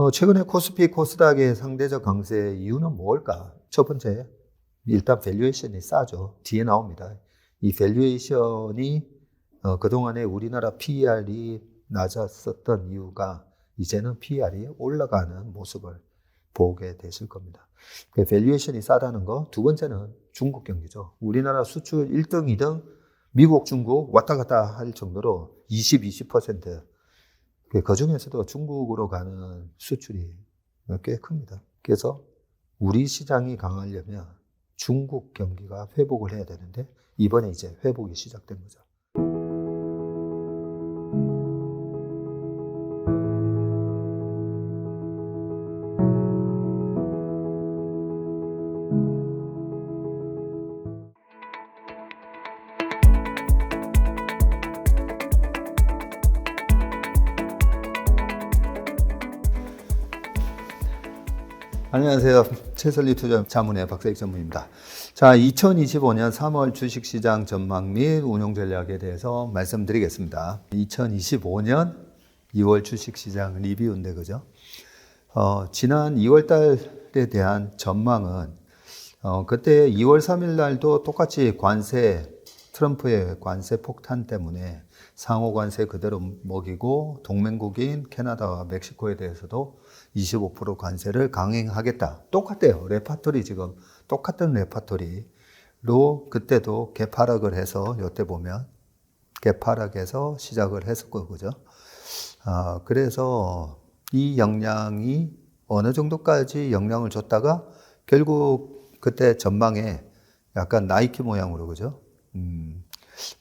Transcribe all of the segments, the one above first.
최근에 코스피, 코스닥의 상대적 강세 이유는 뭘까? 첫 번째, 일단 밸류에이션이 싸죠. 뒤에 나옵니다. 이 밸류에이션이 그동안에 우리나라 PER이 낮았었던 이유가 이제는 PER이 올라가는 모습을 보게 되실 겁니다. 그 밸류에이션이 싸다는 거. 두 번째는 중국 경기죠. 우리나라 수출 1등, 2등, 미국, 중국 왔다 갔다 할 정도로 20%. 그 중에서도 중국으로 가는 수출이 꽤 큽니다. 그래서 우리 시장이 강하려면 중국 경기가 회복을 해야 되는데 이번에 이제 회복이 시작된 거죠. 안녕하세요. 최설리 투자 자문의 박세익 전문입니다. 자, 2025년 3월 주식시장 전망 및 운용 전략에 대해서 말씀드리겠습니다. 2025년 2월 주식시장 리뷰인데, 그죠? 지난 2월 달에 대한 전망은, 그때 2월 3일 날도 똑같이 트럼프의 관세 폭탄 때문에 상호 관세 그대로 먹이고 동맹국인 캐나다와 멕시코에 대해서도 25% 관세를 강행하겠다. 똑같대요. 레파토리 지금 똑같은 레파토리로 그때도 개파락을 해서 이때 보면 개파락해서 시작을 했었고, 그죠? 그래서 이 영향이 어느 정도까지 영향을 줬다가 결국 그때 전망에 약간 나이키 모양으로, 그죠?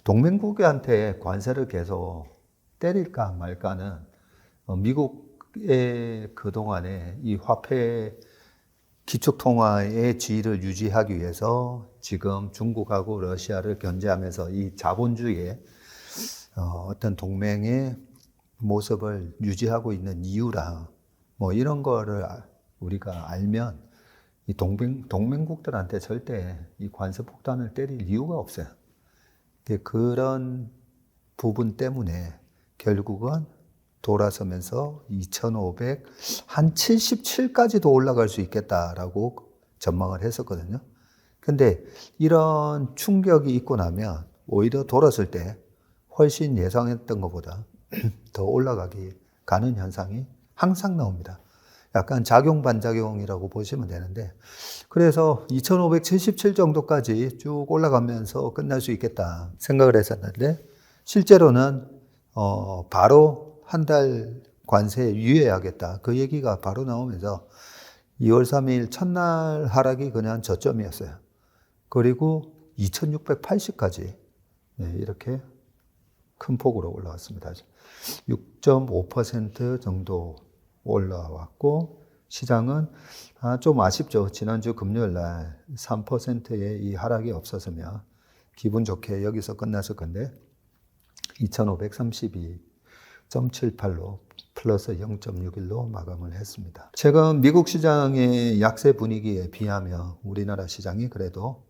동맹국한테 관세를 계속 때릴까 말까는 미국의 그동안에 이 화폐 기축통화의 지위를 유지하기 위해서 지금 중국하고 러시아를 견제하면서 이 자본주의의 어떤 동맹의 모습을 유지하고 있는 이유라, 뭐 이런 거를 우리가 알면 이 동맹국들한테 절대 이 관세 폭탄을 때릴 이유가 없어요. 그런 부분 때문에 결국은 돌아서면서 2,500, 한 77까지도 올라갈 수 있겠다라고 전망을 했었거든요. 근데 이런 충격이 있고 나면 오히려 돌았을 때 훨씬 예상했던 것보다 더 올라가기 가는 현상이 항상 나옵니다. 약간 작용 반작용이라고 보시면 되는데, 그래서 2,577 정도까지 쭉 올라가면서 끝날 수 있겠다 생각을 했었는데, 실제로는 바로 한 달 관세 유예하겠다 그 얘기가 바로 나오면서 2월 3일 첫날 하락이 그냥 저점이었어요. 그리고 2,680까지 이렇게 큰 폭으로 올라왔습니다. 6.5% 정도 올라왔고, 시장은 좀 아쉽죠. 지난주 금요일 날 3%의 이 하락이 없었으면 기분 좋게 여기서 끝났을 건데 2,532.78로 플러스 0.61로 마감을 했습니다. 최근 미국 시장의 약세 분위기에 비하면 우리나라 시장이 그래도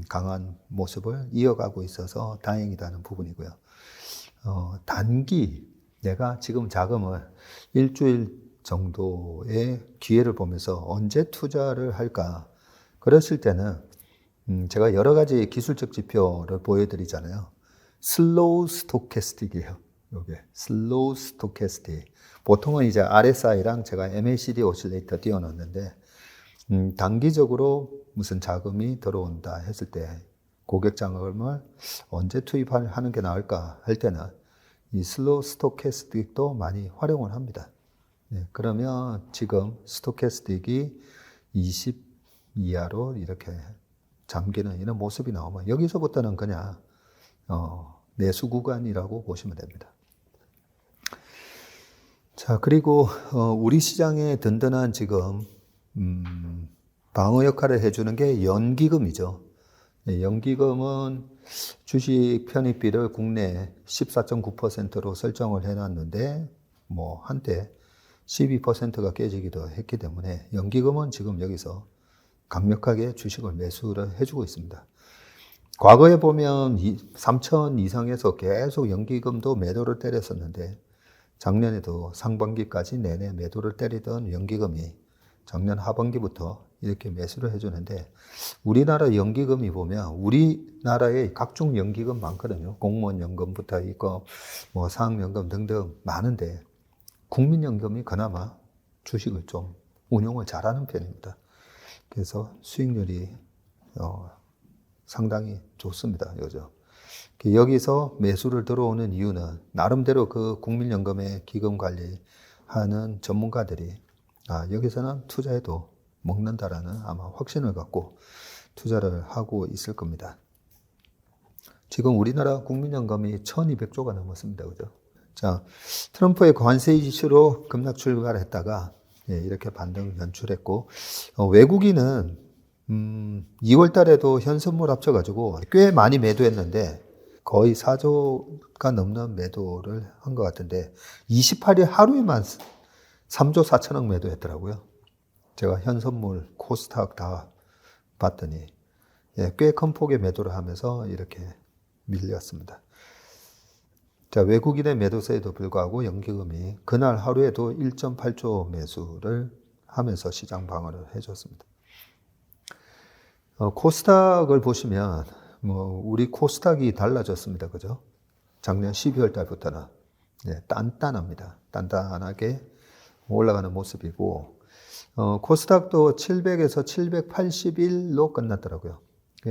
강한 모습을 이어가고 있어서 다행이라는 부분이고요. 단기 내가 지금 자금을 일주일 정도의 기회를 보면서 언제 투자를 할까? 그랬을 때는 제가 여러 가지 기술적 지표를 보여드리잖아요. 슬로우 스토캐스틱이에요. 이게 슬로우 스토캐스틱. 보통은 이제 RSI랑 제가 MACD 오실레이터 띄워놨는데, 단기적으로 무슨 자금이 들어온다 했을 때 고객 자금을 언제 투입하는 게 나을까 할 때는 이 슬로우 스토캐스틱도 많이 활용을 합니다. 그러면 지금 스토캐스틱이 20 이하로 이렇게 잠기는 이런 모습이 나오면 여기서부터는 그냥 내수 구간이라고 보시면 됩니다. 자, 그리고 우리 시장의 든든한 지금 방어 역할을 해주는 게 연기금이죠. 연기금은 주식 편입비를 국내 14.9%로 설정을 해놨는데 뭐 한때 12%가 깨지기도 했기 때문에 연기금은 지금 여기서 강력하게 주식을 매수를 해주고 있습니다. 과거에 보면 3천 이상에서 계속 연기금도 매도를 때렸었는데 작년에도 상반기까지 내내 매도를 때리던 연기금이 작년 하반기부터 이렇게 매수를 해주는데, 우리나라 연기금이 보면 우리나라에 각종 연기금 많거든요. 공무원 연금부터 있고 뭐 사학연금 등등 많은데, 국민연금이 그나마 주식을 좀 운용을 잘하는 편입니다. 그래서 수익률이 상당히 좋습니다, 요즘. 여기서 매수를 들어오는 이유는 나름대로 그 국민연금의 기금 관리하는 전문가들이 여기서는 투자해도 먹는다라는 아마 확신을 갖고 투자를 하고 있을 겁니다. 지금 우리나라 국민연금이 1200조가 넘었습니다. 그죠? 자, 트럼프의 관세 이슈로 급락 출발했다가 이렇게 반등 연출했고, 외국인은 2월 달에도 현선물 합쳐가지고 꽤 많이 매도했는데 거의 4조가 넘는 매도를 한 것 같은데, 28일 하루에만 3조 4천억 매도했더라고요. 제가 현선물, 코스닥 다 봤더니 꽤 큰 폭의 매도를 하면서 이렇게 밀렸습니다. 자, 외국인의 매도세에도 불구하고 연기금이 그날 하루에도 1.8조 매수를 하면서 시장 방어를 해줬습니다. 코스닥을 보시면 우리 코스닥이 달라졌습니다. 그죠? 작년 12월 달부터는 단단합니다. 단단하게 올라가는 모습이고, 코스닥도 700에서 781로 끝났더라고요.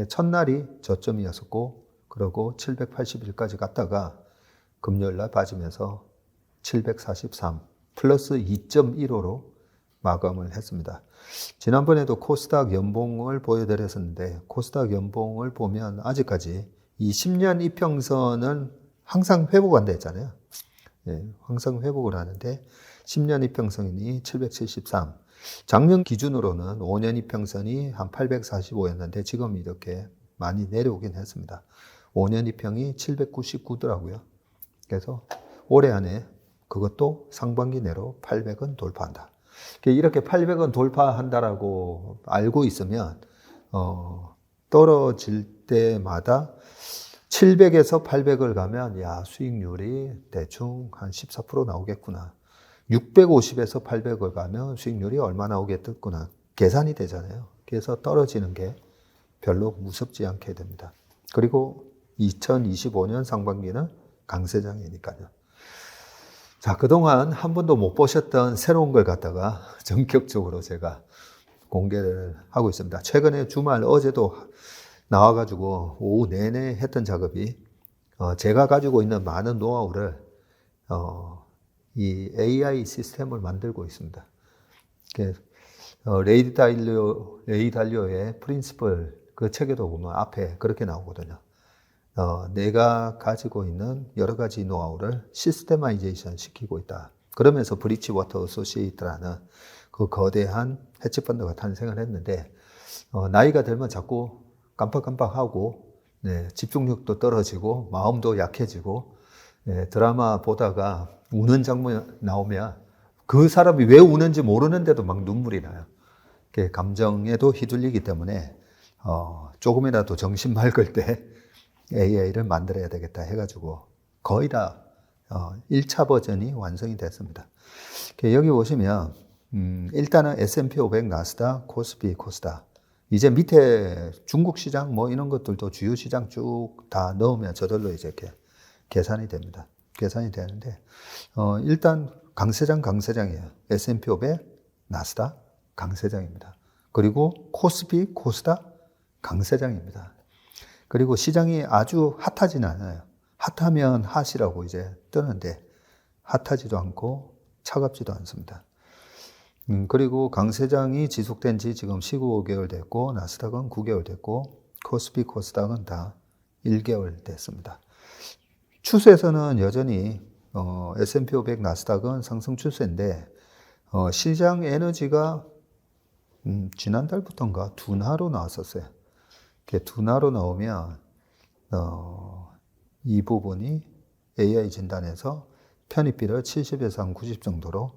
첫날이 저점이었었고, 그러고 781까지 갔다가 금요일 날 빠지면서 743 플러스 2.15로 마감을 했습니다. 지난번에도 코스닥 연봉을 보여드렸었는데, 코스닥 연봉을 보면 아직까지 이 10년 이평선은 항상 회복한다 했잖아요. 항상 회복을 하는데 10년 이평선이 773, 작년 기준으로는 5년 이평선이 한 845였는데 지금 이렇게 많이 내려오긴 했습니다. 5년 이평이 799더라고요. 그래서 올해 안에 그것도 상반기 내로 800은 돌파한다. 이렇게 800은 돌파한다라고 알고 있으면 떨어질 때마다 700에서 800을 가면 수익률이 대충 한 14% 나오겠구나. 650에서 800을 가면 수익률이 얼마 나오겠구나. 계산이 되잖아요. 그래서 떨어지는 게 별로 무섭지 않게 됩니다. 그리고 2025년 상반기는 강세장이니까요. 자, 그동안 한 번도 못 보셨던 새로운 걸 갖다가 전격적으로 제가 공개를 하고 있습니다. 최근에 주말 어제도 나와가지고 오후 내내 했던 작업이 제가 가지고 있는 많은 노하우를 이 AI 시스템을 만들고 있습니다. 레이 달리오의 프린시플 그 책에도 보면 앞에 그렇게 나오거든요. 내가 가지고 있는 여러 가지 노하우를 시스테마이제이션 시키고 있다. 그러면서 브리치워터 어소시에이트라는 그 거대한 헤지펀드가 탄생을 했는데, 나이가 들면 자꾸 깜빡깜빡하고 집중력도 떨어지고 마음도 약해지고, 드라마 보다가 우는 장면 나오면 그 사람이 왜 우는지 모르는데도 막 눈물이 나요. 감정에도 휘둘리기 때문에 조금이라도 정신 맑을 때 AI를 만들어야 되겠다 해가지고 거의 다 1차 버전이 완성이 됐습니다. 여기 보시면 일단은 S&P 500, 나스닥, 코스피, 코스닥, 이제 밑에 중국 시장 뭐 이런 것들도 주요 시장 쭉 다 넣으면 저절로 이제 이렇게 계산이 됩니다. 계산이 되는데 일단 강세장이에요. S&P 500, 나스닥 강세장입니다. 그리고 코스피, 코스닥 강세장입니다. 그리고 시장이 아주 핫하진 않아요. 핫하면 핫이라고 이제 뜨는데 핫하지도 않고 차갑지도 않습니다. 그리고 강세장이 지속된 지 지금 15개월 됐고, 나스닥은 9개월 됐고, 코스피, 코스닥은 다 1개월 됐습니다. 추세에서는 여전히 S&P 500, 나스닥은 상승 추세인데 시장 에너지가 지난달부터인가 둔화로 나왔었어요. 둔화로 나오면 이 부분이 AI 진단에서 편입비를 70에서 한 90 정도로,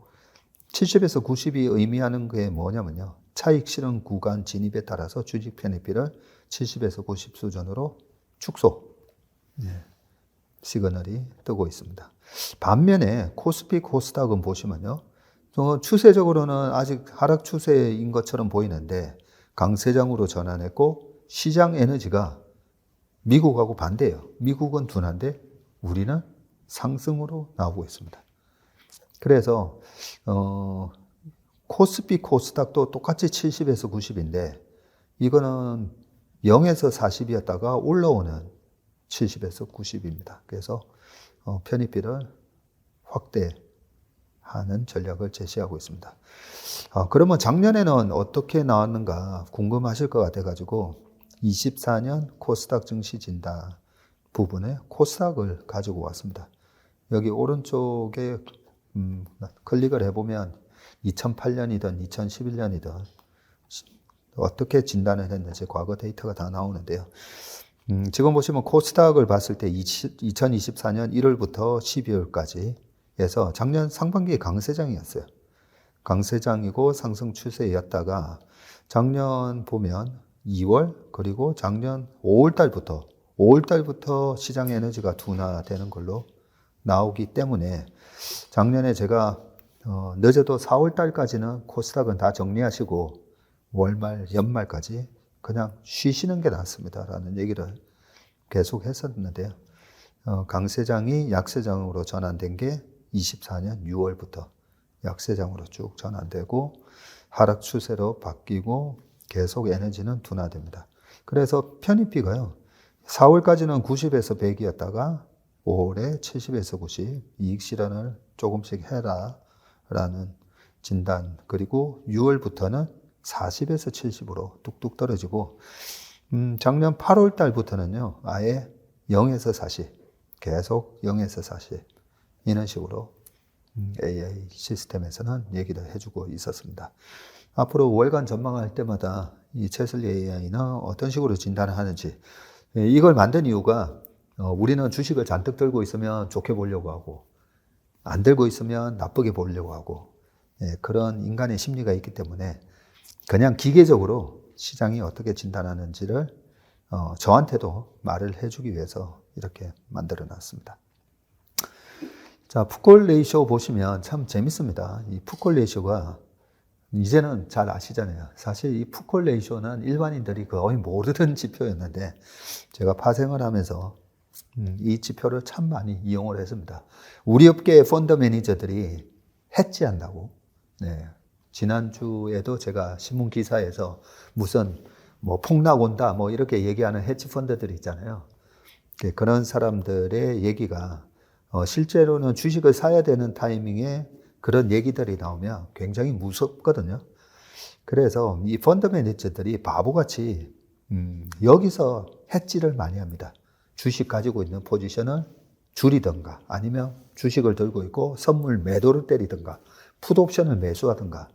70에서 90이 의미하는 게 뭐냐면요, 차익 실현 구간 진입에 따라서 주식 편입비를 70에서 90 수준으로 축소. 시그널이 뜨고 있습니다. 반면에 코스피 코스닥은 보시면요. 추세적으로는 아직 하락 추세인 것처럼 보이는데 강세장으로 전환했고 시장 에너지가 미국하고 반대예요. 미국은 둔한데 우리는 상승으로 나오고 있습니다. 그래서 코스피 코스닥도 똑같이 70에서 90인데 이거는 0에서 40이었다가 올라오는 70에서 90입니다. 그래서 편입비를 확대하는 전략을 제시하고 있습니다. 그러면 작년에는 어떻게 나왔는가 궁금하실 것 같아가지고 24년 코스닥 증시 진단 부분에 코스닥을 가지고 왔습니다. 여기 오른쪽에 클릭을 해보면 2008년이든 2011년이든 어떻게 진단을 했는지 과거 데이터가 다 나오는데요. 지금 보시면 코스닥을 봤을 때 2024년 1월부터 12월까지 해서 작년 상반기에 강세장이었어요. 강세장이고 상승 추세였다가 작년 보면 2월 그리고 작년 5월 달부터 시장 에너지가 둔화되는 걸로 나오기 때문에 작년에 제가 늦어도 4월 달까지는 코스닥은 다 정리하시고 월말 연말까지 그냥 쉬시는 게 낫습니다라는 얘기를 계속 했었는데요. 강세장이 약세장으로 전환된 게 24년 6월부터 약세장으로 쭉 전환되고 하락 추세로 바뀌고 계속 에너지는 둔화됩니다. 그래서 편입비가요. 4월까지는 90에서 100이었다가 5월에 70에서 90 이익 실현을 조금씩 해라 라는 진단. 그리고 6월부터는 40에서 70으로 뚝뚝 떨어지고 작년 8월 달부터는요. 아예 0에서 40 계속 0에서 40 이런 식으로 AI 시스템에서는 얘기를 해주고 있었습니다. 앞으로 월간 전망할 때마다 이 채슬리 AI는 어떤 식으로 진단을 하는지 이걸 만든 이유가 우리는 주식을 잔뜩 들고 있으면 좋게 보려고 하고 안 들고 있으면 나쁘게 보려고 하고 그런 인간의 심리가 있기 때문에 그냥 기계적으로 시장이 어떻게 진단하는지를 저한테도 말을 해주기 위해서 이렇게 만들어 놨습니다. 자, 풋콜 레이쇼 보시면 참 재밌습니다. 이 풋콜 레이쇼가 이제는 잘 아시잖아요. 사실 이 풋콜 레이쇼는 일반인들이 거의 모르던 지표였는데 제가 파생을 하면서 이 지표를 참 많이 이용을 했습니다. 우리 업계의 펀드 매니저들이 해지한다고. 네. 지난주에도 제가 신문 기사에서 무슨 뭐 폭락 온다 뭐 이렇게 얘기하는 해지 펀드들이 있잖아요. 그런 사람들의 얘기가 실제로는 주식을 사야 되는 타이밍에 그런 얘기들이 나오면 굉장히 무섭거든요. 그래서 이 펀드 매니저들이 바보같이 여기서 해지를 많이 합니다. 주식 가지고 있는 포지션을 줄이든가 아니면 주식을 들고 있고 선물 매도를 때리든가 풋옵션을 매수하든가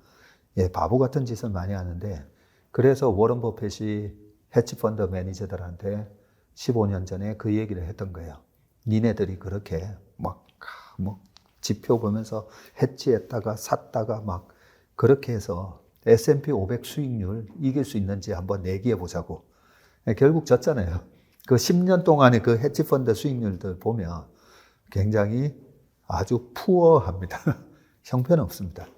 바보 같은 짓을 많이 하는데 그래서 워런 버핏이 해지펀드 매니저들한테 15년 전에 그 얘기를 했던 거예요. 니네들이 그렇게 막 지표 보면서 해지했다가 샀다가 막 그렇게 해서 S&P 500 수익률 이길 수 있는지 한번 내기해 보자고. 결국 졌잖아요. 그 10년 동안의 그 해지펀드 수익률들 보면 굉장히 아주 푸어합니다. 형편없습니다.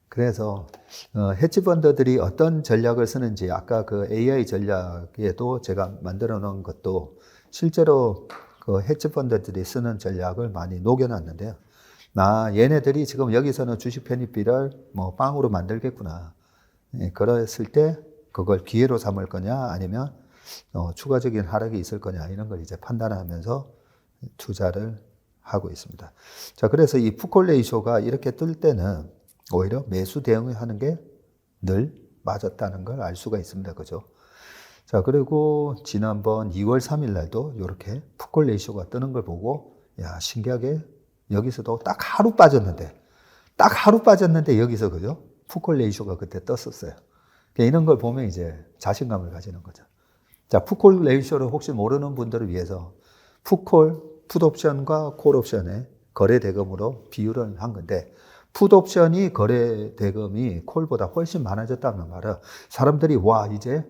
그래서 해지펀드들이 어떤 전략을 쓰는지 아까 그 AI 전략에도 제가 만들어 놓은 것도 실제로 그 해지펀드들이 쓰는 전략을 많이 녹여놨는데요. 얘네들이 지금 여기서는 주식 편입비를 뭐 빵으로 만들겠구나. 그랬을 때 그걸 기회로 삼을 거냐 아니면 추가적인 하락이 있을 거냐 이런 걸 이제 판단하면서 투자를 하고 있습니다. 자, 그래서 이 풋콜 레이쇼가 이렇게 뜰 때는 오히려 매수 대응을 하는 게 늘 맞았다는 걸 알 수가 있습니다. 그죠? 자, 그리고 지난번 2월 3일 날도 이렇게 풋콜 레이쇼가 뜨는 걸 보고 야, 신기하게 여기서도 딱 하루 빠졌는데 여기서 그죠? 풋콜 레이쇼가 그때 떴었어요. 이런 걸 보면 이제 자신감을 가지는 거죠. 자, 풋콜 레이쇼를 혹시 모르는 분들을 위해서 풋콜, 풋옵션과 콜옵션의 거래 대금으로 비율을 한 건데 풋옵션이 거래 대금이 콜보다 훨씬 많아졌다는 말은 사람들이 와 이제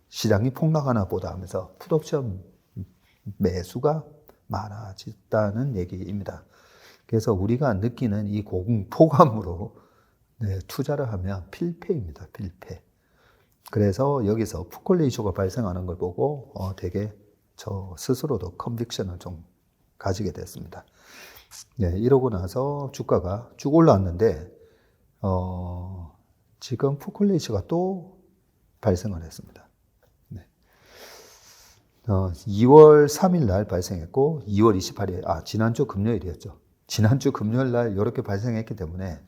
시장이 폭락하나 보다 하면서 풋옵션 매수가 많아졌다는 얘기입니다. 그래서 우리가 느끼는 이 공포감으로 투자를 하면 필패입니다. 필패. 그래서 여기서 푸콜리 이슈가 발생하는 걸 보고 되게 저 스스로도 컨빅션을 좀 가지게 됐습니다. 이러고 나서 주가가 쭉 올라왔는데 지금 푸콜리 이슈가 또 발생을 했습니다. 2월 3일 날 발생했고 2월 28일, 지난주 금요일이었죠. 지난주 금요일 날 이렇게 발생했기 때문에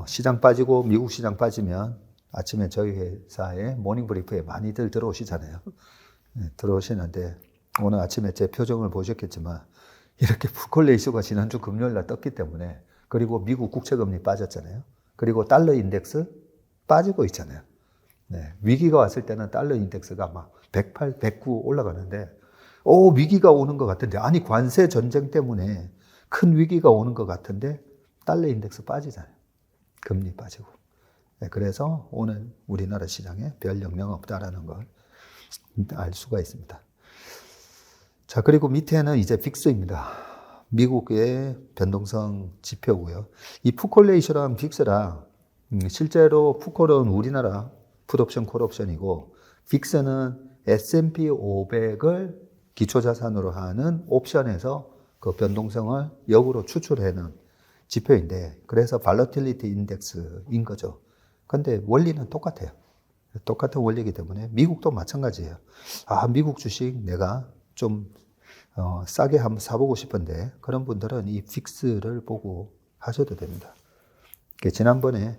시장 빠지고 미국 시장 빠지면 아침에 저희 회사에 모닝 브리프에 많이들 들어오시잖아요. 들어오시는데 오늘 아침에 제 표정을 보셨겠지만 이렇게 푸콜리 이슈가 지난주 금요일 날 떴기 때문에, 그리고 미국 국채금리 빠졌잖아요. 그리고 달러 인덱스 빠지고 있잖아요. 위기가 왔을 때는 달러 인덱스가 막 108, 109 올라가는데 위기가 오는 것 같은데, 아니 관세 전쟁 때문에 큰 위기가 오는 것 같은데 달러 인덱스 빠지잖아요. 금리 빠지고. 그래서 오늘 우리나라 시장에 별 영향 없다라는 걸 알 수가 있습니다. 자, 그리고 밑에는 이제 빅스입니다. 미국의 변동성 지표고요. 이 푸콜레이션랑 빅스랑 실제로 푸콜은 우리나라 풋옵션, 콜옵션이고 빅스는 S&P 500을 기초자산으로 하는 옵션에서 그 변동성을 역으로 추출해내는 지표인데, 그래서 발러틸리티 인덱스인 거죠. 근데 원리는 똑같아요. 똑같은 원리이기 때문에 미국도 마찬가지예요. 미국 주식 내가 좀 싸게 한번 사보고 싶은데, 그런 분들은 이 빅스를 보고 하셔도 됩니다. 지난번에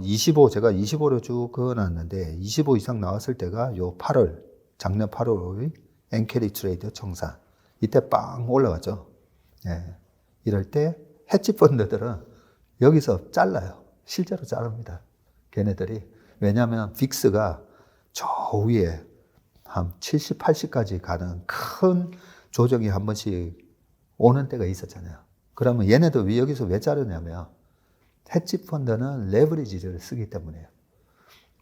25, 제가 25로 쭉 그어놨는데 25 이상 나왔을 때가 요 8월, 작년 8월의 엔캐리 트레이드 청산, 이때 빵 올라왔죠. 이럴 때 헤지 펀드들은 여기서 잘라요. 실제로 자릅니다. 걔네들이. 왜냐하면 빅스가 저 위에 한 70, 80까지 가는 큰 조정이 한 번씩 오는 때가 있었잖아요. 그러면 얘네도 여기서 왜 자르냐면 헤지 펀드는 레버리지를 쓰기 때문에요.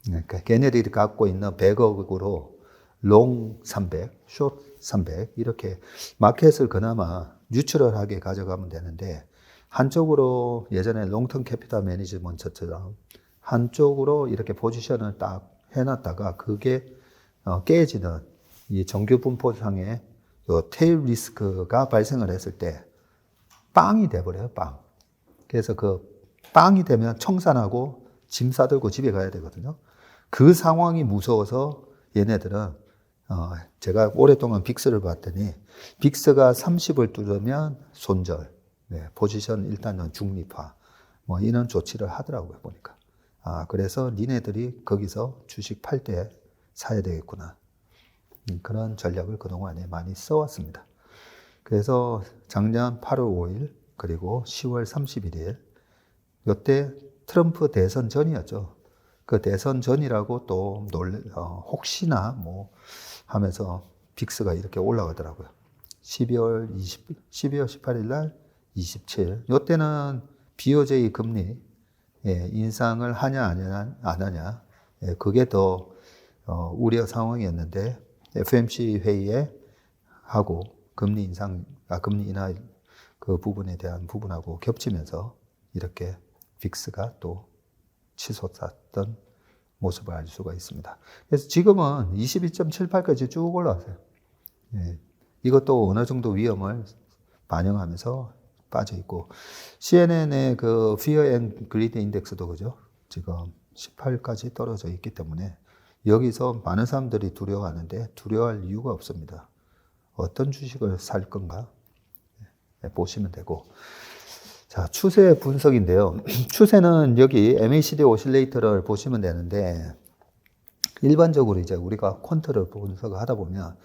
그러니까 걔네들이 갖고 있는 100억으로 롱 300, 숏 300 이렇게 마켓을 그나마 뉴트럴하게 가져가면 되는데, 한쪽으로 예전에 롱텀 캐피탈 매니지먼트처럼 한쪽으로 이렇게 포지션을 딱 해놨다가 그게 깨지는 이 정규 분포상의 요 테일 리스크가 발생을 했을 때 빵이 돼버려요, 빵. 그래서 그 빵이 되면 청산하고 짐 싸들고 집에 가야 되거든요. 그 상황이 무서워서 얘네들은 제가 오랫동안 빅스를 봤더니 빅스가 30을 뚫으면 손절, 포지션 일단은 중립화, 이런 조치를 하더라고요, 보니까. 그래서 니네들이 거기서 주식 팔 때 사야 되겠구나. 그런 전략을 그동안에 많이 써왔습니다. 그래서 작년 8월 5일 그리고 10월 31일 이때 트럼프 대선 전이었죠. 그 대선 전이라고 또 혹시나 뭐 하면서 빅스가 이렇게 올라가더라고요. 12월 18일 날 27. 이때는 BOJ 금리 인상을 하냐 안 하냐, 그게 더 우려 상황이었는데 FOMC 회의에 하고 금리 인하 그 부분에 대한 부분하고 겹치면서 이렇게 빅스가 또 치솟았던 모습을 알 수가 있습니다. 그래서 지금은 22.78까지 쭉 올라왔어요. 이것도 어느 정도 위험을 반영하면서 빠져 있고, CNN의 그 Fear and Greed 인덱스도 그죠? 지금 18까지 떨어져 있기 때문에 여기서 많은 사람들이 두려워하는데 두려워할 이유가 없습니다. 어떤 주식을 살 건가 보시면 되고. 자, 추세 분석인데요. 추세는 여기 MACD 오실레이터를 보시면 되는데, 일반적으로 이제 우리가 퀀트를 분석을 하다 보면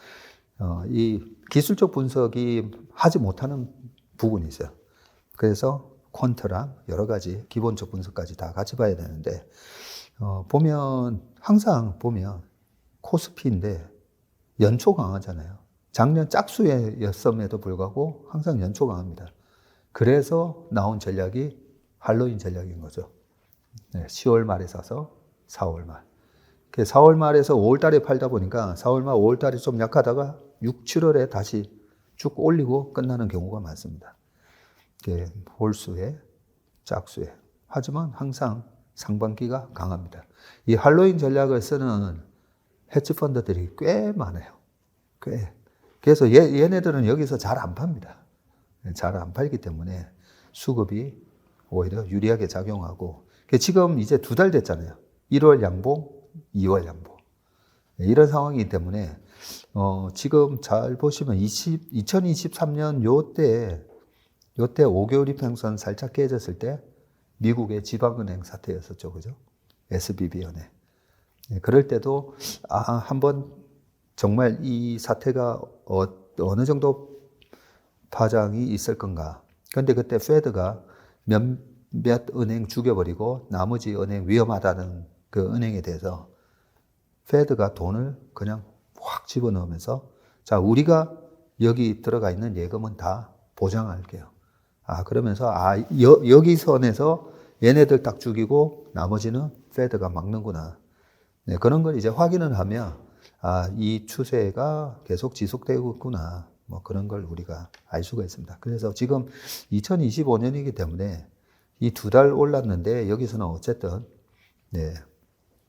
이 기술적 분석이 하지 못하는 부분이 있어요. 그래서 퀀트랑 여러 가지 기본적 분석까지 다 같이 봐야 되는데, 항상 보면 코스피인데 연초 강하잖아요. 작년 짝수였음에도 불구하고 항상 연초 강합니다. 그래서 나온 전략이 할로윈 전략인 거죠. 10월 말에 사서 4월 말. 4월 말에서 5월 달에 팔다 보니까 4월 말, 5월 달에 좀 약하다가 6, 7월에 다시 쭉 올리고 끝나는 경우가 많습니다. 홀수에 짝수에. 하지만 항상 상반기가 강합니다. 이 할로윈 전략을 쓰는 헤지펀드들이 꽤 많아요. 꽤. 그래서 얘네들은 여기서 잘 안 팝니다. 잘 안 팔기 때문에 수급이 오히려 유리하게 작용하고, 지금 이제 2달 됐잖아요. 1월 양봉, 2월 양봉. 이런 상황이기 때문에 지금 잘 보시면 2023년 요때 5개월 이평선 살짝 깨졌을 때 미국의 지방은행 사태였었죠. 그죠? SVB은행. 그럴 때도 한번 정말 이 사태가 어느 정도 파장이 있을 건가. 그런데 그때 페드가 몇몇 은행 죽여버리고 나머지 은행 위험하다는 그 은행에 대해서 페드가 돈을 그냥 확 집어넣으면서, 자, 우리가 여기 들어가 있는 예금은 다 보장할게요. 그러면서 여기 선에서 얘네들 딱 죽이고 나머지는 페드가 막는구나. 네, 그런 걸 이제 확인을 하면 이 추세가 계속 지속되고 있구나. 뭐 그런 걸 우리가 알 수가 있습니다. 그래서 지금 2025년이기 때문에 이 2달 올랐는데 여기서는 어쨌든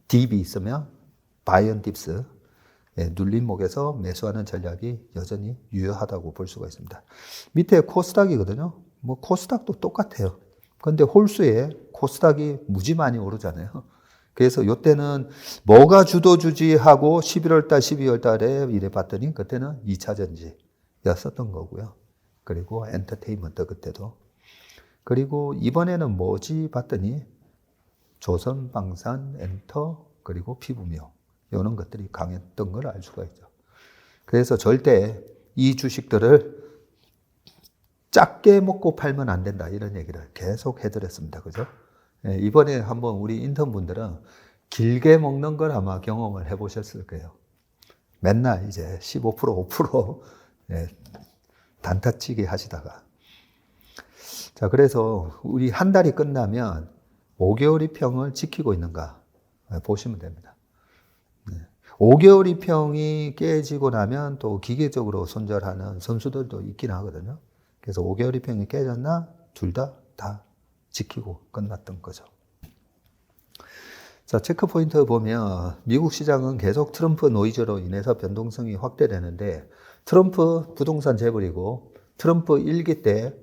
딥이 있으면 바이언 딥스, 눌림목에서 매수하는 전략이 여전히 유효하다고 볼 수가 있습니다. 밑에 코스닥이거든요. 뭐 코스닥도 똑같아요. 그런데 홀수에 코스닥이 무지 많이 오르잖아요. 그래서 이때는 뭐가 주도주지하고 11월 달, 12월 달에 이래 봤더니 그때는 2차 전지였었던 거고요. 그리고 엔터테인먼트 그때도. 그리고 이번에는 뭐지 봤더니 조선방산, 엔터, 그리고 피부미용. 이런 것들이 강했던 걸 알 수가 있죠. 그래서 절대 이 주식들을 작게 먹고 팔면 안 된다. 이런 얘기를 계속 해드렸습니다. 그죠? 이번에 한번 우리 인턴분들은 길게 먹는 걸 아마 경험을 해보셨을 거예요. 맨날 이제 15%, 5% 단타치기 하시다가. 자, 그래서 우리 한 달이 끝나면 5개월 이평을 지키고 있는가 보시면 됩니다. 5개월 이평이 깨지고 나면 또 기계적으로 손절하는 선수들도 있긴 하거든요. 그래서 5개월 이평이 깨졌나 둘 다 지키고 끝났던 거죠. 자, 체크 포인트 보면 미국 시장은 계속 트럼프 노이즈로 인해서 변동성이 확대되는데, 트럼프 부동산 재벌이고 트럼프 1기 때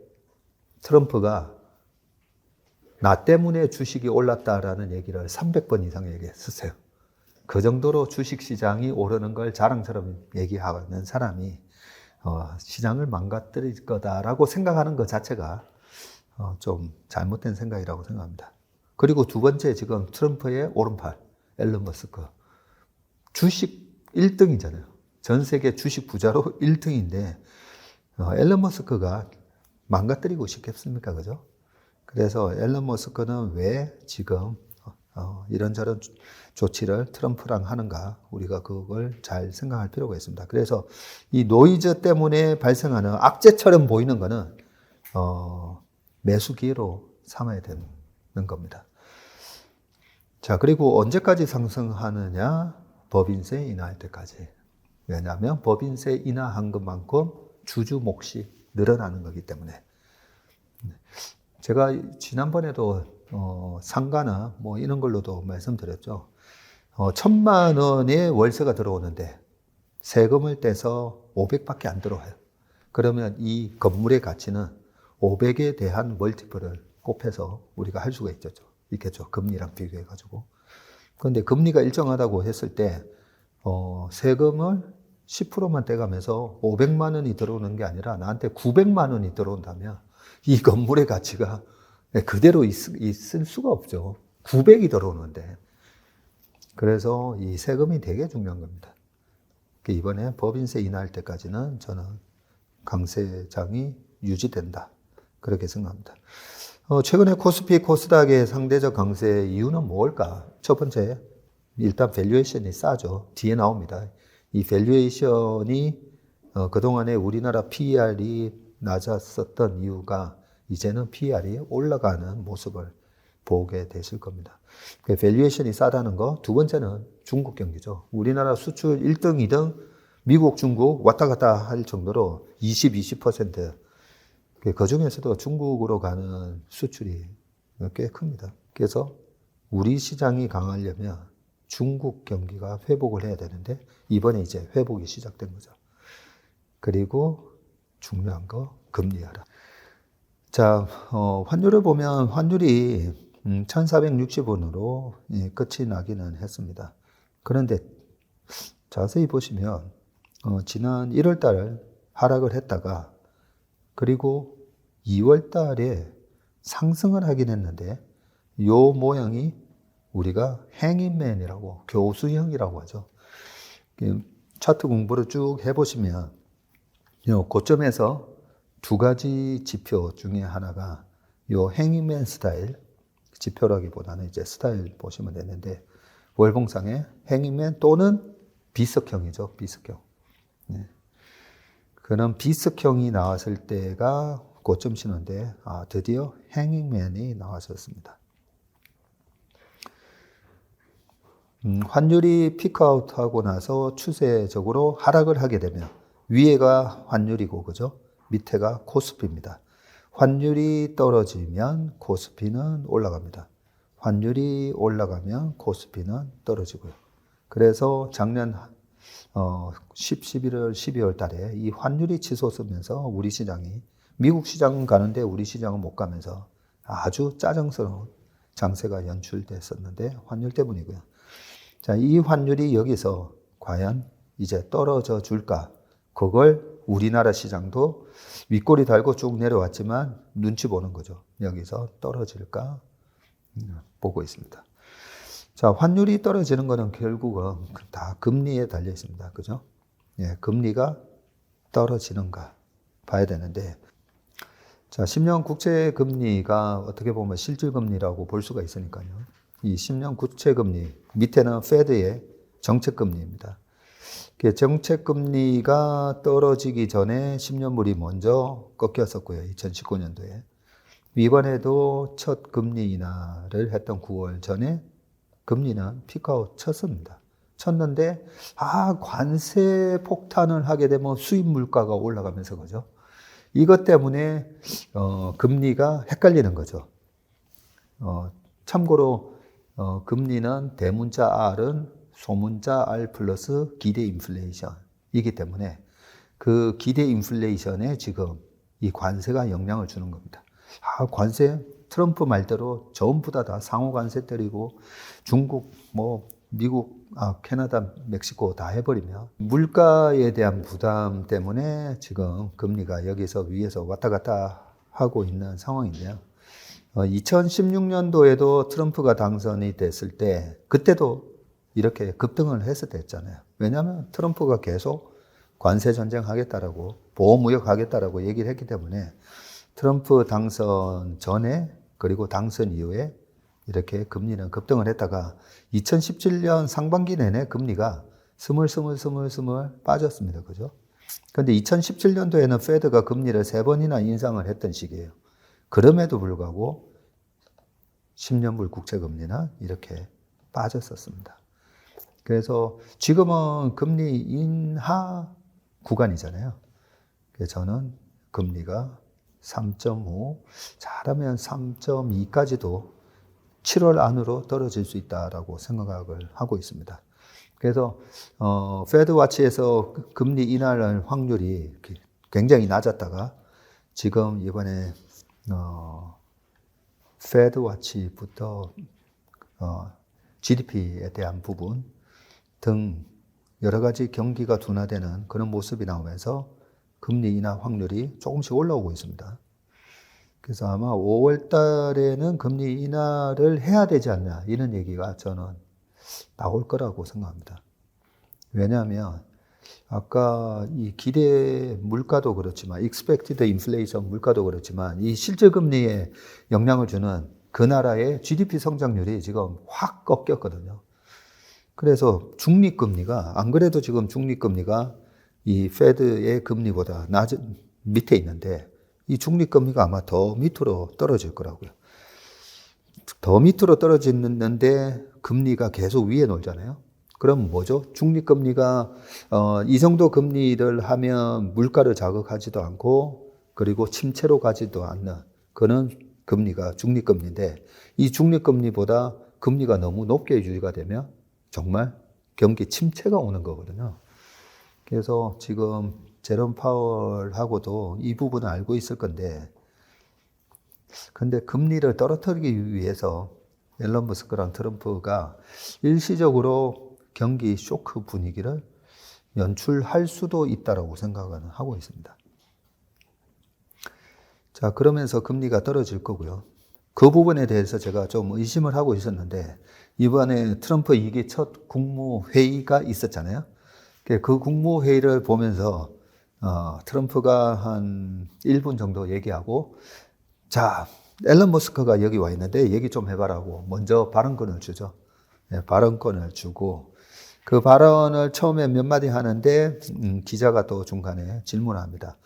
트럼프가 나 때문에 주식이 올랐다라는 얘기를 300번 이상 얘기했었어요. 그 정도로 주식시장이 오르는 걸 자랑처럼 얘기하는 사람이 시장을 망가뜨릴 거다라고 생각하는 것 자체가 좀 잘못된 생각이라고 생각합니다. 그리고 두 번째, 지금 트럼프의 오른팔 앨런 머스크, 주식 1등이잖아요. 전 세계 주식 부자로 1등인데 앨런 머스크가 망가뜨리고 싶겠습니까? 그죠? 그래서 앨런 머스크는 왜 지금 이런저런 조치를 트럼프랑 하는가, 우리가 그걸 잘 생각할 필요가 있습니다. 그래서 이 노이즈 때문에 발생하는 악재처럼 보이는 거는 매수 기회로 삼아야 되는 겁니다. 자, 그리고 언제까지 상승하느냐? 법인세 인하할 때까지. 왜냐하면 법인세 인하한 것만큼 주주 몫이 늘어나는 거기 때문에. 제가 지난번에도 상가나 뭐 이런 걸로도 말씀드렸죠. 1,000만 원의 월세가 들어오는데 세금을 떼서 500밖에 안 들어와요. 그러면 이 건물의 가치는 500에 대한 멀티플을 곱해서 우리가 할 수가 있겠죠. 금리랑 비교해가지고. 그런데 금리가 일정하다고 했을 때 세금을 10%만 떼가면서 500만 원이 들어오는 게 아니라 나한테 900만 원이 들어온다면 이 건물의 가치가 그대로 있을 수가 없죠. 900이 들어오는데. 그래서 이 세금이 되게 중요한 겁니다. 이번에 법인세 인하할 때까지는 저는 강세장이 유지된다. 그렇게 생각합니다. 최근에 코스피, 코스닥의 상대적 강세 이유는 뭘까? 첫 번째, 일단 밸류에이션이 싸죠. 뒤에 나옵니다. 이 밸류에이션이 그동안에 우리나라 PER이 낮았었던 이유가 이제는 PER이 올라가는 모습을 보게 되실 겁니다. 밸류에이션이 싸다는 거. 두 번째는 중국 경기죠. 우리나라 수출 1등, 2등 미국, 중국 왔다 갔다 할 정도로 20%. 그 중에서도 중국으로 가는 수출이 꽤 큽니다. 그래서 우리 시장이 강하려면 중국 경기가 회복을 해야 되는데 이번에 이제 회복이 시작된 거죠. 그리고 중요한 거 금리 하락. 자, 환율을 보면 환율이 1460원으로 끝이 나기는 했습니다. 그런데 자세히 보시면 지난 1월 달 하락을 했다가 그리고 2월 달에 상승을 하긴 했는데 요 모양이 우리가 행인맨이라고 교수형이라고 하죠. 차트 공부를 쭉 해보시면 요 고점에서 두 가지 지표 중에 하나가 요 행인맨 스타일 지표라기보다는 이제 스타일 보시면 되는데 월봉상의 행인맨 또는 비석형이죠. 비석형. 네. 그런 비석형이 나왔을 때가 고점 신호인데 드디어 행인맨이 나왔었습니다. 환율이 피크아웃하고 나서 추세적으로 하락을 하게 되면 위에가 환율이고 그죠? 밑에가 코스피입니다. 환율이 떨어지면 코스피는 올라갑니다. 환율이 올라가면 코스피는 떨어지고요. 그래서 작년 11월, 12월 달에 이 환율이 치솟으면서 우리 시장이 미국 시장은 가는데 우리 시장은 못 가면서 아주 짜증스러운 장세가 연출됐었는데 환율 때문이고요. 자, 이 환율이 여기서 과연 이제 떨어져 줄까? 그걸 우리나라 시장도 윗꼬리 달고 쭉 내려왔지만 눈치 보는 거죠. 여기서 떨어질까? 보고 있습니다. 자, 환율이 떨어지는 거는 결국은 다 금리에 달려 있습니다. 그죠? 예, 금리가 떨어지는가 봐야 되는데, 자, 10년 국채 금리가 어떻게 보면 실질 금리라고 볼 수가 있으니까요. 이 10년 국채 금리, 밑에는 페드의 정책 금리입니다. 정책 금리가 떨어지기 전에 10년물이 먼저 꺾였었고요. 2019년도에. 이번에도 첫 금리 인하를 했던 9월 전에 금리는 피크아웃 쳤습니다. 쳤는데 관세 폭탄을 하게 되면 수입 물가가 올라가면서 그죠? 이것 때문에 금리가 헷갈리는 거죠. 참고로 금리는 대문자 R은 소문자 R 플러스 기대 인플레이션이기 때문에 그 기대 인플레이션에 지금 이 관세가 영향을 주는 겁니다. 관세 트럼프 말대로 전부 다 상호 관세 때리고 중국, 미국, 캐나다, 멕시코 다 해버리면 물가에 대한 부담 때문에 지금 금리가 여기서 위에서 왔다 갔다 하고 있는 상황인데요. 2016년도에도 트럼프가 당선이 됐을 때 그때도 이렇게 급등을 했을 때 했잖아요. 왜냐하면 트럼프가 계속 관세 전쟁 하겠다라고 보호무역 하겠다라고 얘기를 했기 때문에 트럼프 당선 전에 그리고 당선 이후에 이렇게 금리는 급등을 했다가 2017년 상반기 내내 금리가 스물스물 빠졌습니다. 그죠? 그런데 2017년도에는 페드가 금리를 3번이나 인상을 했던 시기예요. 그럼에도 불구하고 10년물 국채 금리는 이렇게 빠졌었습니다. 그래서 지금은 금리 인하 구간이잖아요. 그래서 저는 금리가 3.5, 잘하면 3.2까지도 7월 안으로 떨어질 수 있다라고 생각을 하고 있습니다. 그래서 페드 와치에서 금리 인하할 확률이 굉장히 낮았다가 지금 이번에 페드 와치부터 GDP에 대한 부분 등 여러 가지 경기가 둔화되는 그런 모습이 나오면서 금리 인하 확률이 조금씩 올라오고 있습니다. 그래서 아마 5월 달에는 금리 인하를 해야 되지 않냐 이런 얘기가 저는 나올 거라고 생각합니다. 왜냐하면 아까 이 기대 물가도 그렇지만 expected inflation 물가도 그렇지만 이 실질 금리에 영향을 주는 그 나라의 GDP 성장률이 지금 확 꺾였거든요. 그래서 중립금리가 안 그래도 지금 중립금리가 이 페드의 금리보다 밑에 있는데 이 중립금리가 아마 더 밑으로 떨어질 거라고요. 더 밑으로 떨어지는데 금리가 계속 위에 놀잖아요. 그럼 뭐죠? 중립금리가 이 정도 금리를 하면 물가를 자극하지도 않고 그리고 침체로 가지도 않는 그런 금리가 중립금리인데 이 중립금리보다 금리가 너무 높게 유지가 되면 정말 경기 침체가 오는 거거든요. 그래서 지금 제롬 파월하고도 이 부분을 알고 있을 건데 근데 금리를 떨어뜨리기 위해서 앨런 머스크랑 트럼프가 일시적으로 경기 쇼크 분위기를 연출할 수도 있다라고 생각은 하고 있습니다. 자, 그러면서 금리가 떨어질 거고요. 그 부분에 대해서 제가 좀 의심을 하고 있었는데 이번에 트럼프 2기 첫 국무회의가 있었잖아요. 그 국무회의를 보면서 트럼프가 한 1분 정도 얘기하고 자, 앨런 머스크가 여기 와 있는데 얘기 좀 해봐라고 먼저 발언권을 주죠. 네, 발언권을 주고 그 발언을 처음에 몇 마디 하는데 기자가 또 중간에 질문합니다.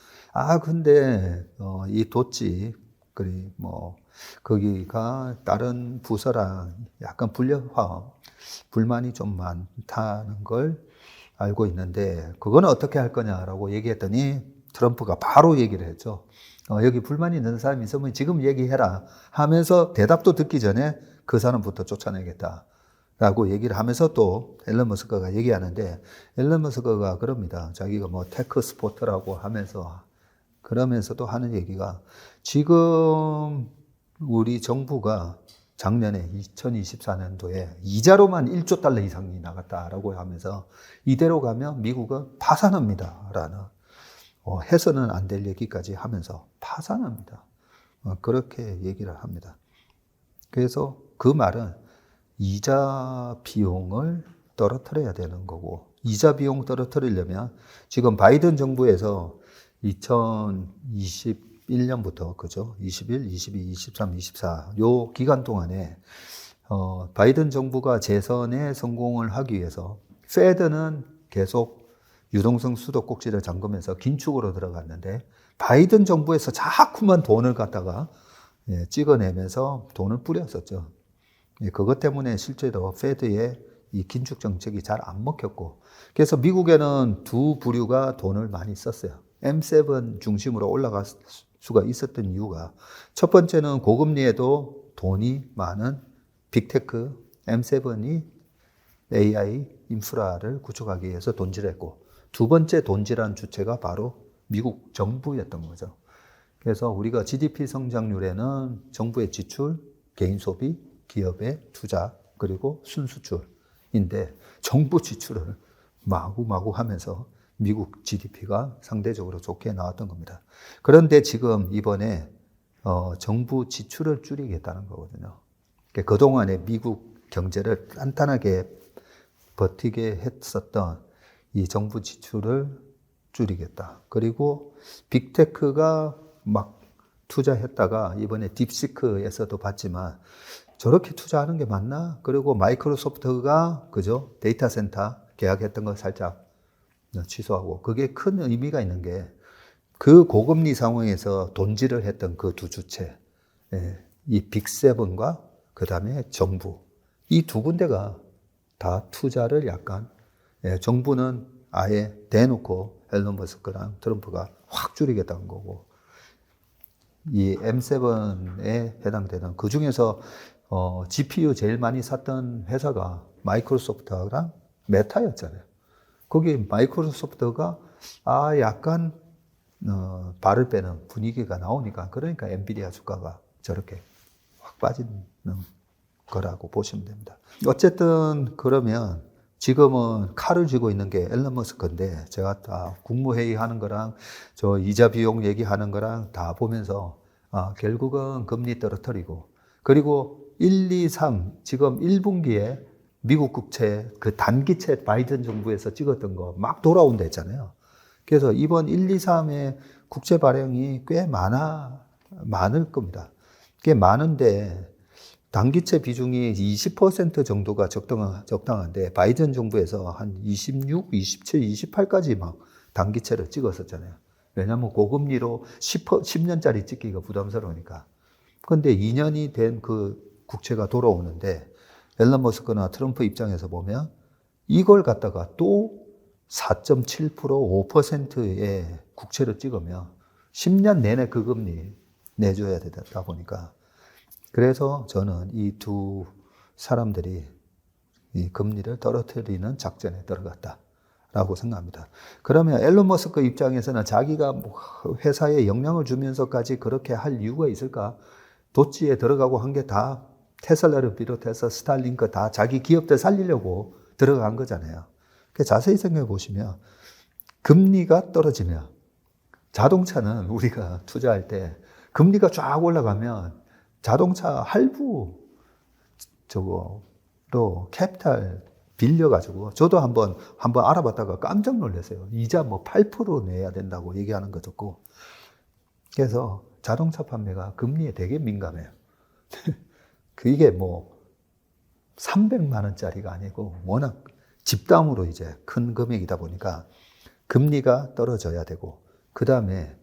근데 이 도치 거기가 다른 부서랑 약간 불만이 좀 많다는 걸 알고 있는데 그거는 어떻게 할 거냐라고 얘기했더니 트럼프가 바로 얘기를 했죠. 여기 불만이 있는 사람이 있으면 지금 얘기해라 하면서 대답도 듣기 전에 그 사람부터 쫓아내겠다 라고 얘기를 하면서 또 앨런 머스크가 얘기하는데 앨런 머스크가 그럽니다. 자기가 뭐 테크 스포트라고 하면서 그러면서도 하는 얘기가 지금 우리 정부가 작년에 2024년도에 이자로만 1조 달러 이상이 나갔다라고 하면서 이대로 가면 미국은 파산합니다 라는 해서는 안 될 얘기까지 하면서 파산합니다. 그렇게 얘기를 합니다. 그래서 그 말은 이자 비용을 떨어뜨려야 되는 거고 이자 비용 떨어뜨리려면 지금 바이든 정부에서 2021년부터 그죠? 21, 22, 23, 24 요 기간 동안에 바이든 정부가 재선에 성공을 하기 위해서 페드는 계속 유동성 수도꼭지를 잠그면서 긴축으로 들어갔는데 바이든 정부에서 자꾸만 돈을 갖다가 찍어내면서 돈을 뿌렸었죠. 그것 때문에 실제로 페드의 이 긴축 정책이 잘 안 먹혔고 그래서 미국에는 두 부류가 돈을 많이 썼어요. M7 중심으로 올라갈 수가 있었던 이유가 첫 번째는 고금리에도 돈이 많은 빅테크 M7이 AI 인프라를 구축하기 위해서 돈질했고 두 번째 돈질한 주체가 바로 미국 정부였던 거죠. 그래서 우리가 GDP 성장률에는 정부의 지출, 개인 소비, 기업의 투자, 그리고 순수출인데 정부 지출을 마구마구 하면서 미국 GDP가 상대적으로 좋게 나왔던 겁니다. 그런데 지금 이번에 정부 지출을 줄이겠다는 거거든요. 그동안에 미국 경제를 단단하게 버티게 했었던 이 정부 지출을 줄이겠다. 그리고 빅테크가 막 투자했다가 이번에 딥시크에서도 봤지만 저렇게 투자하는 게 맞나? 그리고 마이크로소프트가 그죠? 데이터 센터 계약했던 거 살짝 취소하고 그게 큰 의미가 있는 게 그 고금리 상황에서 돈질을 했던 그 두 주체 이 빅세븐과 그 다음에 정부 이 두 군데가 다 투자를 약간 정부는 아예 대놓고 앨런 머스크랑 트럼프가 확 줄이겠다는 거고 이 M7에 해당되는 그 중에서 GPU 제일 많이 샀던 회사가 마이크로소프트랑 메타였잖아요. 거기 마이크로소프트가 약간 발을 빼는 분위기가 나오니까 그러니까 엔비디아 주가가 저렇게 확 빠지는 거라고 보시면 됩니다. 어쨌든 그러면 지금은 칼을 쥐고 있는 게 앨런 머스크인데 제가 다 국무회의 하는 거랑 저 이자 비용 얘기하는 거랑 다 보면서 결국은 금리 떨어뜨리고 그리고 1, 2, 3 지금 1분기에 미국 국채 그 단기채 바이든 정부에서 찍었던 거 막 돌아온다 했잖아요. 그래서 이번 1, 2, 3의 국채 발행이 꽤 많을 겁니다. 꽤 많은데 단기채 비중이 20% 정도가 적당한데 바이든 정부에서 한 26, 27, 28까지 막 단기채를 찍었었잖아요. 왜냐하면 고금리로 10년짜리 찍기가 부담스러우니까. 그런데 2년이 된 그 국채가 돌아오는데 앨런 머스크나 트럼프 입장에서 보면 이걸 갖다가 또 4.7%, 5%의 국채를 찍으면 10년 내내 그 금리 내줘야 되다 보니까 그래서 저는 이 두 사람들이 이 금리를 떨어뜨리는 작전에 들어갔다라고 생각합니다. 그러면 앨런 머스크 입장에서는 자기가 회사에 영향을 주면서까지 그렇게 할 이유가 있을까? 도치에 들어가고 한 게 다 테슬라를 비롯해서 스타링크 다 자기 기업들 살리려고 들어간 거잖아요. 자세히 생각해 보시면 금리가 떨어지면 자동차는 우리가 투자할 때 금리가 쫙 올라가면 자동차 할부 저거로 캐피탈 빌려가지고 저도 한번 알아봤다가 깜짝 놀랐어요. 이자 뭐 8% 내야 된다고 얘기하는 거 듣고. 그래서 자동차 판매가 금리에 되게 민감해요. 그게 뭐 300만 원짜리가 아니고 워낙 집담으로 이제 큰 금액이다 보니까 금리가 떨어져야 되고 그 다음에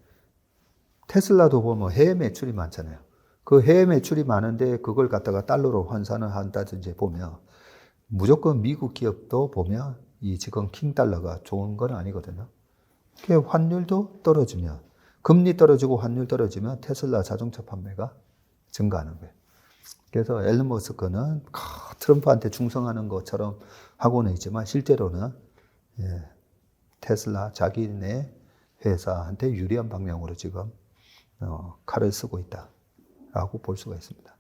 테슬라도 보면 해외 매출이 많잖아요. 그 해외 매출이 많은데 그걸 갖다가 달러로 환산을 한다든지 보면 무조건 미국 기업도 보면 이 지금 킹 달러가 좋은 건 아니거든요. 환율도 떨어지면 금리 떨어지고 환율 떨어지면 테슬라 자동차 판매가 증가하는 거예요. 그래서 앨런 머스크는 트럼프한테 충성하는 것처럼 하고는 있지만 실제로는 테슬라 자기네 회사한테 유리한 방향으로 지금 칼을 쓰고 있다라고 볼 수가 있습니다.